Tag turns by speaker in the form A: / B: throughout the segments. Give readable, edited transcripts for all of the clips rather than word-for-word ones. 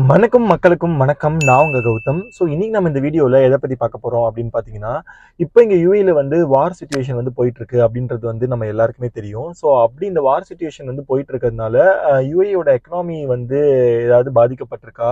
A: வணக்கம் மக்களுக்கும் வணக்கம். நான் உங்க கௌதம். ஸோ இன்னைக்கு நம்ம இந்த வீடியோவில் எதை பற்றி பார்க்க போகிறோம் அப்படின்னு பார்த்தீங்கன்னா, இப்போ இங்கே யூஏயில் வந்து வார் சுச்சுவேஷன் வந்து போயிட்டு இருக்கு அப்படின்றது வந்து நம்ம எல்லாருக்குமே தெரியும். ஸோ அப்படி இந்த வார் சுச்சுவேஷன் வந்து போயிட்டு இருக்கிறதுனால யூஏயோட எக்கனாமி வந்து ஏதாவது பாதிக்கப்பட்டிருக்கா,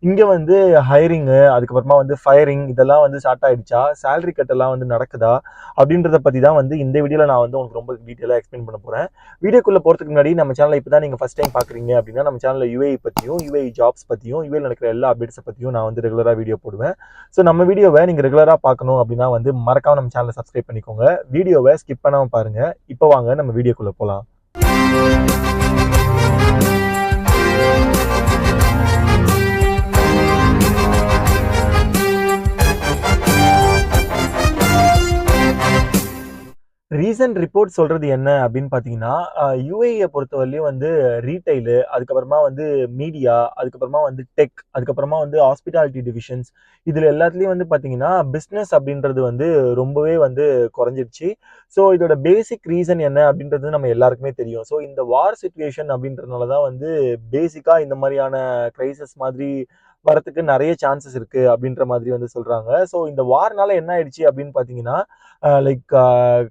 A: இங்கே வந்து ஹைரிங்கு அதுக்கப்புறமா வந்து ஃபயரிங் இதெல்லாம் வந்து ஸ்டார்ட் ஆயிடுச்சா, சேலரி கட்டெல்லாம் வந்து நடக்குதா அப்படின்றத பற்றி தான் வந்து இந்த வீடியோவில் நான் வந்து உங்களுக்கு ரொம்ப டீட்டெயிலாக எக்ஸ்பிளைன் பண்ண போகிறேன். வீடியோக்குள்ளே போகிறதுக்கு முன்னாடி நம்ம சேனலை இப்போ தான் நீங்கள் ஃபஸ்ட் டைம் பார்க்குறீங்க அப்படின்னா நம்ம சேனலில் யூஏ பற்றியும் யூஏஇ ஜாப்ஸ் பற்றியும் யூஏல நடக்கிற எல்லா அப்டேட்ஸை பற்றியும் நான் வந்து ரெகுலராக வீடியோ போடுவேன். ஸோ நம்ம வீடியோவை நீங்கள் ரெகுலராக பார்க்கணும் அப்படின்னா வந்து மறக்காம நம்ம சேனலை சப்ஸ்கிரைப் பண்ணிக்கோங்க. வீடியோவை ஸ்கிப் பண்ணாமல் பாருங்கள். இப்போ வாங்க நம்ம வீடியோக்குள்ளே போகலாம். ரீசன்ட் ரிப்போர்ட் சொல்றது என்ன அப்படின்னு பார்த்தீங்கன்னா, யுஏஇயை பொறுத்தவரையிலும் வந்து ரீட்டெயிலு, அதுக்கப்புறமா வந்து மீடியா, அதுக்கப்புறமா வந்து டெக், அதுக்கப்புறமா வந்து ஹாஸ்பிட்டாலிட்டி டிவிஷன்ஸ் இதில் எல்லாத்துலேயும் வந்து பார்த்தீங்கன்னா, பிஸ்னஸ் அப்படின்றது வந்து ரொம்பவே வந்து குறைஞ்சிருச்சு. ஸோ இதோட பேசிக் ரீசன் என்ன அப்படின்றது நம்ம எல்லாருக்குமே தெரியும். ஸோ இந்த வார் சிச்சுவேஷன் அப்படின்றதுனால தான் வந்து பேசிக்காக இந்த மாதிரியான கிரைசிஸ் மாதிரி வரத்துக்கு நிறைய சான்சஸ் இருக்கு அப்படின்ற மாதிரி வந்து சொல்றாங்க. ஸோ இந்த வார்னால என்ன ஆயிடுச்சு அப்படின்னு பார்த்தீங்கன்னா, லைக்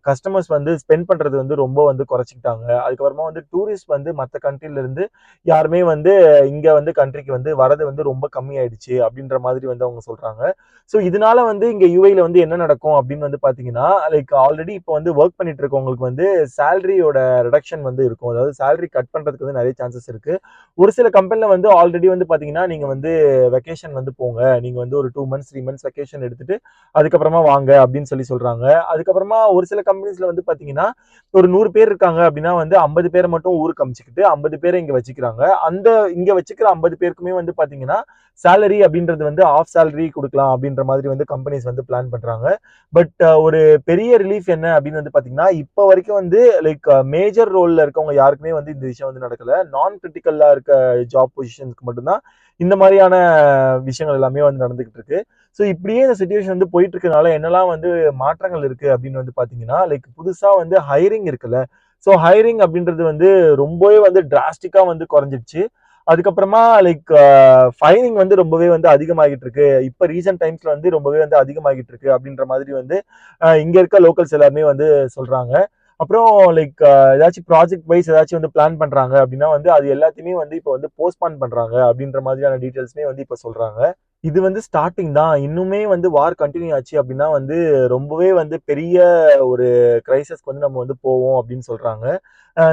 A: கஸ்டமர்ஸ் வந்து ஸ்பெண்ட் பண்றது வந்து ரொம்ப வந்து குறைச்சிக்கிட்டாங்க. அதுக்கப்புறமா வந்து டூரிஸ்ட் வந்து மற்ற கண்ட்ரில இருந்து யாருமே வந்து இங்க வந்து கண்ட்ரிக்கு வந்து வரது வந்து ரொம்ப கம்மி ஆயிடுச்சு அப்படின்ற மாதிரி வந்து அவங்க சொல்றாங்க. ஸோ இதனால வந்து இங்க யூஏல வந்து என்ன நடக்கும் அப்படின்னு வந்து பாத்தீங்கன்னா, லைக் ஆல்ரெடி இப்போ வந்து ஒர்க் பண்ணிட்டு இருக்கவங்களுக்கு வந்து சேலரியோட ரிடக்ஷன் வந்து இருக்கும். அதாவது சேலரி கட் பண்றதுக்கு வந்து நிறைய சான்சஸ் இருக்கு. ஒரு சில கம்பெனில வந்து ஆல்ரெடி வந்து பாத்தீங்கன்னா, நீங்க வந்து வெக்கேஷன் வந்து போங்க, நீங்க வந்து ஒரு 2 மந்த்ஸ் 3 மந்த்ஸ் வெக்கேஷன் எடுத்துட்டு அதுக்கப்புறமா வாங்க அப்படின்னு சொல்றாங்க. அதுக்கப்புறமா ஒரு சில கம்பெனிஸ்ல வந்து பாத்தீங்கன்னா, ஒரு 100 பேர் இருக்காங்க அப்படின்னா வந்து 50 பேரை மட்டும் ஊருக்கு அமிச்சுக்கிட்டு 50 பேரை இங்க வச்சுக்கிறாங்க. அந்த இங்க வச்சுக்கிற 50 பேருக்குமே வந்து பாத்தீங்கன்னா சேலரி அப்படின்றது வந்து ஆஃப் சேலரி கொடுக்கலாம் அப்படின்ற மாதிரி வந்து கம்பெனிஸ் வந்து பிளான் பண்றாங்க. பட் ஒரு பெரிய ரிலீஃப் என்ன அப்படின்னு வந்து பாத்தீங்கன்னா, இப்போ வரைக்கும் வந்து லைக் மேஜர் ரோல்ல இருக்கவங்க யாருக்குமே வந்து இந்த விஷயம் வந்து நடக்கல. நான் கிரிட்டிக்கல்லா இருக்க ஜாப் பொசிஷனுக்கு மட்டும்தான் இந்த மாதிரியான விஷயங்கள் எல்லாமே வந்து நடந்துகிட்டு இருக்கு. ஸோ இப்படியே இந்த சுச்சுவேஷன் வந்து போயிட்டு இருக்கனால என்னெல்லாம் வந்து மாற்றங்கள் இருக்கு அப்படின்னு வந்து பாத்தீங்கன்னா, லைக் புதுசா வந்து ஹைரிங் இருக்குல்ல. ஸோ ஹைரிங் அப்படின்றது வந்து ரொம்பவே வந்து டிராஸ்டிக்கா வந்து குறைஞ்சிடுச்சு. அதுக்கப்புறமா லைக் ஃபைனிங் வந்து ரொம்பவே வந்து அதிகமாகிட்டு இருக்கு. இப்போ ரீசெண்ட் டைம்ஸ்ல வந்து ரொம்பவே வந்து அதிகமாகிட்டு இருக்கு அப்படின்ற மாதிரி வந்து இங்க இருக்க லோக்கல்ஸ் எல்லாருமே வந்து சொல்றாங்க. அப்புறம் லைக் ஏதாச்சும் ப்ராஜெக்ட் வைஸ் ஏதாச்சும் வந்து பிளான் பண்றாங்க அப்படின்னா வந்து அது எல்லாத்தையுமே வந்து இப்போ வந்து போஸ்ட்பான் பண்றாங்க அப்படின்ற மாதிரியான டீட்டெயில்ஸ்மே வந்து இப்போ சொல்றாங்க. இது வந்து ஸ்டார்டிங் தான். இன்னுமே வந்து வார் கண்டினியூ ஆச்சு அப்படின்னா வந்து ரொம்பவே வந்து பெரிய ஒரு கிரைசிஸ்க்கு வந்து நம்ம வந்து போவோம் அப்படின்னு சொல்றாங்க.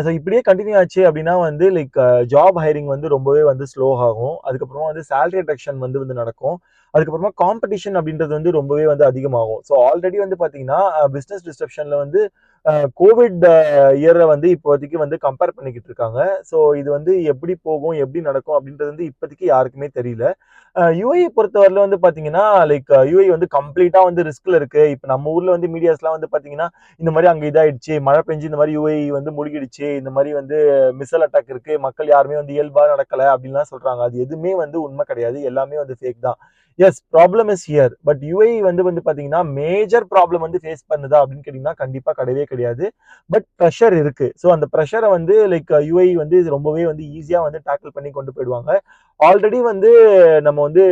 A: ஸோ இப்படியே கண்டினியூ ஆச்சு அப்படின்னா வந்து லைக் ஜாப் ஹைரிங் வந்து ரொம்பவே வந்து ஸ்லோ ஆகும். அதுக்கப்புறமா வந்து சேலரி ரிடக்ஷன் வந்து வந்து நடக்கும். அதுக்கப்புறமா காம்படிஷன் அப்படின்றது வந்து ரொம்பவே வந்து அதிகமாகும். ஸோ ஆல்ரெடி வந்து பார்த்தீங்கன்னா பிஸ்னஸ் டிஸ்ரப்ஷன்ல வந்து கோவிட் இயரை வந்து இப்போதைக்கு வந்து கம்பேர் பண்ணிக்கிட்டு இருக்காங்க. ஸோ இது வந்து எப்படி போகும், எப்படி நடக்கும் அப்படின்றது வந்து இப்போதைக்கு யாருக்குமே தெரியல. யுஏஇ பொறுத்தவரையில வந்து பாத்தீங்கன்னா, லைக் யுஏஇ வந்து கம்ப்ளீட்டா வந்து ரிஸ்க்ல இருக்கு. இப்ப நம்ம ஊர்ல வந்து மீடியாஸ்லாம் வந்து பாத்தீங்கன்னா, இந்த மாதிரி அங்க இதாயிடுச்சு, மழை பெஞ்சு இந்த மாதிரி யுஏஇ வந்து முழுகிடுச்சு, இந்த மாதிரி வந்து மிசைல் அட்டாக் இருக்கு, மக்கள் யாருமே வந்து இயல்பா நடக்கல அப்படின்லாம் சொல்றாங்க. அது எதுவுமே வந்து உண்மை கிடையாது. எல்லாமே வந்து ஃபேக் தான். Yes, problem is here. But UAE வந்து பாத்தீங்கன்னா மேஜர் ப்ராப்ளம் வந்து ஃபேஸ் பண்ணுதா அப்படின்னு கேட்டீங்கன்னா கண்டிப்பா கிடையவே கிடையாது. பட் ப்ரெஷர் இருக்கு. ஸோ அந்த ப்ரெஷரை வந்து லைக் யுஏஇ வந்து இது ரொம்பவே வந்து ஈஸியா வந்து டேக்கிள் பண்ணி கொண்டு போயிடுவாங்க. ஆல்ரெடி வந்து நம்ம வந்து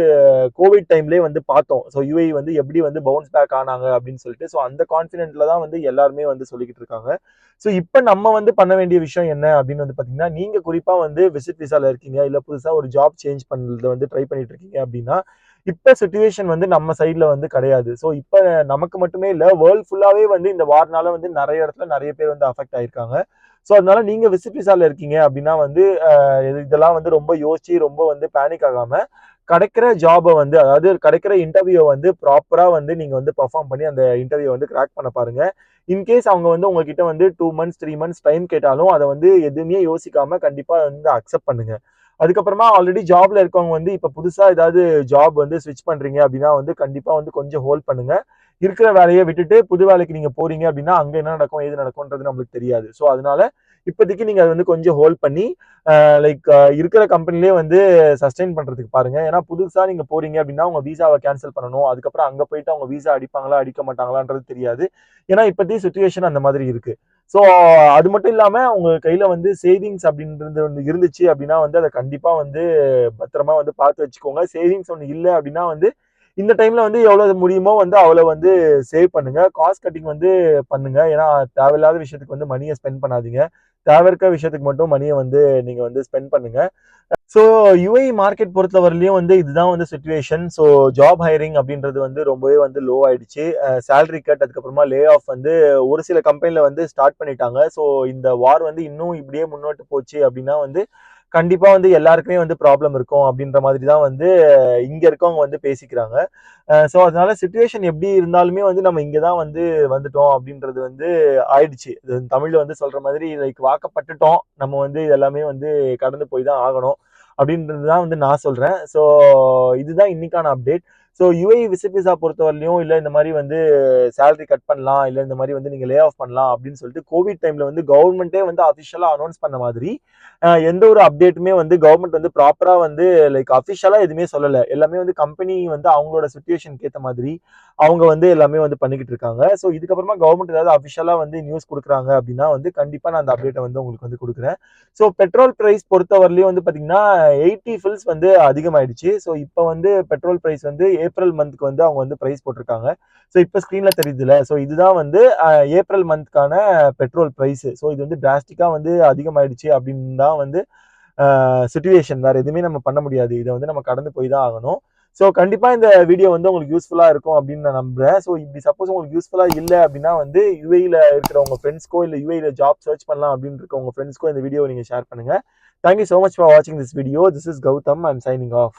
A: கோவிட் டைம்லேயே வந்து பார்த்தோம். ஸோ யுஏஇ வந்து எப்படி வந்து பவுன்ஸ் பேக் ஆனாங்க அப்படின்னு சொல்லிட்டு. ஸோ அந்த கான்ஃபிடென்ட்ல தான் வந்து எல்லாருமே வந்து சொல்லிக்கிட்டு இருக்காங்க. ஸோ இப்போ நம்ம வந்து பண்ண வேண்டிய விஷயம் என்ன அப்படின்னு வந்து பார்த்தீங்கன்னா, நீங்க குறிப்பா வந்து விசிட் விசால இருக்கீங்க, இல்ல புதுசா ஒரு ஜாப் சேஞ்ச் பண்றது வந்து ட்ரை பண்ணிட்டு இருக்கீங்க அப்படின்னா, இப்ப சிச்சுவேஷன் வந்து நம்ம சைட்ல வந்து கிடையாது. ஸோ இப்ப நமக்கு மட்டுமே இல்ல, வேர்ல்ட் ஃபுல்லாவே வந்து இந்த வார்னால வந்து நிறைய இடத்துல நிறைய பேர் வந்து அஃபெக்ட் ஆயிருக்காங்க. ஸோ அதனால நீங்க விசிட் விசால இருக்கீங்க அப்படின்னா வந்து இதெல்லாம் வந்து ரொம்ப யோசிச்சு ரொம்ப வந்து பேனிக் ஆகாம கிடைக்கிற ஜாபை வந்து அதாவது கிடைக்கிற இன்டர்வியூ வந்து ப்ராப்பரா வந்து நீங்க வந்து பெர்ஃபார்ம் பண்ணி அந்த இன்டர்வியூ வந்து கிராக் பண்ண பாருங்க. இன்கேஸ் அவங்க வந்து உங்ககிட்ட வந்து 2 மந்த்ஸ் 3 மந்த்ஸ் டைம் கேட்டாலும் அதை வந்து எதுவுமே யோசிக்காம கண்டிப்பா வந்து அக்செப்ட் பண்ணுங்க. அதுக்கப்புறமா ஆல்ரெடி ஜாப்ல இருக்கவங்க வந்து இப்ப புதுசா ஏதாவது ஜாப் வந்து ஸ்விட்ச் பண்றீங்க அப்படின்னா வந்து கண்டிப்பா வந்து கொஞ்சம் ஹோல்ட் பண்ணுங்க. இருக்கிற வேலையை விட்டுட்டு புது வேலைக்கு நீங்க போறீங்க அப்படின்னா அங்க என்ன நடக்கும் ஏது நடக்கும்ன்றது நம்மளுக்கு தெரியாது. ஸோ அதனால இப்போதைக்கு நீங்க அதை வந்து கொஞ்சம் ஹோல்ட் பண்ணி லைக் இருக்கிற கம்பெனிலேயே வந்து சஸ்டெயின் பண்றதுக்கு பாருங்க. ஏன்னா புதுசா நீங்க போறீங்க அப்படின்னா உங்க விசாவை கேன்சல் பண்ணணும். அதுக்கப்புறம் அங்க போயிட்டு அவங்க விசா அடிப்பாங்களா அடிக்க மாட்டாங்களான்றது தெரியாது. ஏன்னா இப்போதைக்கு சுச்சுவேஷன் அந்த மாதிரி இருக்கு. ஸோ அது மட்டும் இல்லாம உங்க கையில வந்து சேவிங்ஸ் அப்படின்றது வந்து இருந்துச்சு அப்படின்னா வந்து அதை கண்டிப்பா வந்து பத்திரமா வந்து பார்த்து வச்சுக்கோங்க. சேவிங்ஸ் ஒன்று இல்லை அப்படின்னா வந்து இந்த டைம்ல வந்து எவ்வளவு முடியுமோ வந்து அவ்வளவு வந்து சேவ் பண்ணுங்க. காஸ்ட் கட்டிங் வந்து பண்ணுங்க. ஏன்னா தேவையில்லாத விஷயத்துக்கு வந்து மணியை ஸ்பெண்ட் பண்ணாதீங்க. தேவை இருக்க விஷயத்துக்கு மட்டும் மணியை வந்து நீங்க வந்து ஸ்பெண்ட் பண்ணுங்க. ஸோ யுஏஇ மார்க்கெட் பொறுத்தவரையிலையும் வந்து இதுதான் வந்து சுச்சுவேஷன். ஸோ ஜாப் ஹையரிங் அப்படின்றது வந்து ரொம்பவே வந்து லோ ஆயிடுச்சு. சேலரி கட் அதுக்கப்புறமா லே ஆஃப் வந்து ஒரு சில கம்பெனில வந்து ஸ்டார்ட் பண்ணிட்டாங்க. ஸோ இந்த வார் வந்து இன்னும் இப்படியே முன்னோட்டு போச்சு அப்படின்னா வந்து கண்டிப்பா வந்து எல்லாருக்குமே வந்து ப்ராப்ளம் இருக்கும் அப்படின்ற மாதிரி தான் வந்து இங்க இருக்கவங்க வந்து பேசிக்கிறாங்க. ஸோ அதனால சுச்சுவேஷன் எப்படி இருந்தாலுமே வந்து நம்ம இங்க தான் வந்து வந்துட்டோம் அப்படின்றது வந்து ஆயிடுச்சு. தமிழ்ல வந்து சொல்ற மாதிரி லைக் வாக்கப்பட்டுட்டோம். நம்ம வந்து எல்லாமே வந்து கடந்து போய் தான் ஆகணும் அப்படின்றது தான் வந்து நான் சொல்றேன். ஸோ இதுதான் இன்னைக்கான update. So UAE visit visa பொறுத்தவரையிலையும் இல்லை இந்த மாதிரி வந்து சேலரி கட் பண்ணலாம், இல்லை இந்த மாதிரி வந்து நீங்க லே ஆஃப் பண்ணலாம் அப்படின்னு சொல்லிட்டு கோவிட் டைம்ல வந்து கவர்மெண்ட்டே வந்து அஃபிஷியலா அனௌன்ஸ் பண்ண மாதிரி எந்த ஒரு அப்டேட்டுமே வந்து கவர்மெண்ட் வந்து ப்ராப்பரா வந்து லைக் அஃபிஷியலா எதுவுமே சொல்லல. எல்லாமே வந்து கம்பெனி வந்து அவங்களோட சுச்சுவேஷனுக்கு ஏற்ற மாதிரி அவங்க வந்து எல்லாமே வந்து பண்ணிக்கிட்டு இருக்காங்க. ஸோ இதுக்கப்புறமா கவர்மெண்ட் ஏதாவது அஃபிஷியலா வந்து நியூஸ் கொடுக்குறாங்க அப்படின்னா வந்து கண்டிப்பா நான் அந்த அப்டேட்டை வந்து உங்களுக்கு வந்து கொடுக்குறேன். ஸோ பெட்ரோல் பிரைஸ் பொறுத்தவரையிலையும் வந்து பாத்தீங்கன்னா 80 ஃபில்ஸ் வந்து அதிகமாயிடுச்சு. ஸோ இப்போ வந்து பெட்ரோல் பிரைஸ் வந்து ஏப்ரல் மந்த்க்கு வந்து அவங்க வந்து பிரைஸ் போட்டிருக்காங்க. ஸோ இப்போ ஸ்க்ரீன்ல தெரியுதுல. ஸோ இதுதான் வந்து ஏப்ரல் மந்த்க்கான பெட்ரோல் பிரைஸ். ஸோ இது வந்து டிராஸ்டிக்கா வந்து அதிகமாயிடுச்சு அப்படின்னு தான் வந்து சிச்சுவேஷன். வேற எதுவுமே நம்ம பண்ண முடியாது. இதை வந்து நம்ம கடந்து போய் தான் ஆகணும். ஸோ கண்டிப்பா இந்த வீடியோ வந்து உங்களுக்கு யூஸ்ஃபுல்லா இருக்கும் அப்படின்னு நான் நம்புறேன். ஸோ இப்படி சப்போஸ் உங்களுக்கு யூஸ்ஃபுல்லா இல்லை அப்படின்னா வந்து யுஏஇல இருக்கிற உங்க ஃப்ரெண்ட்ஸ்க்கோ இல்லை யுஏஇல ஜாப் சர்ச் பண்ணலாம் அப்படின்னு இருக்க உங்க ஃப்ரெண்ட்ஸ்க்கோ இந்த வீடியோ நீங்க ஷேர் பண்ணுங்க. Thank you so much for watching this video. This is Gautam. I'm signing off.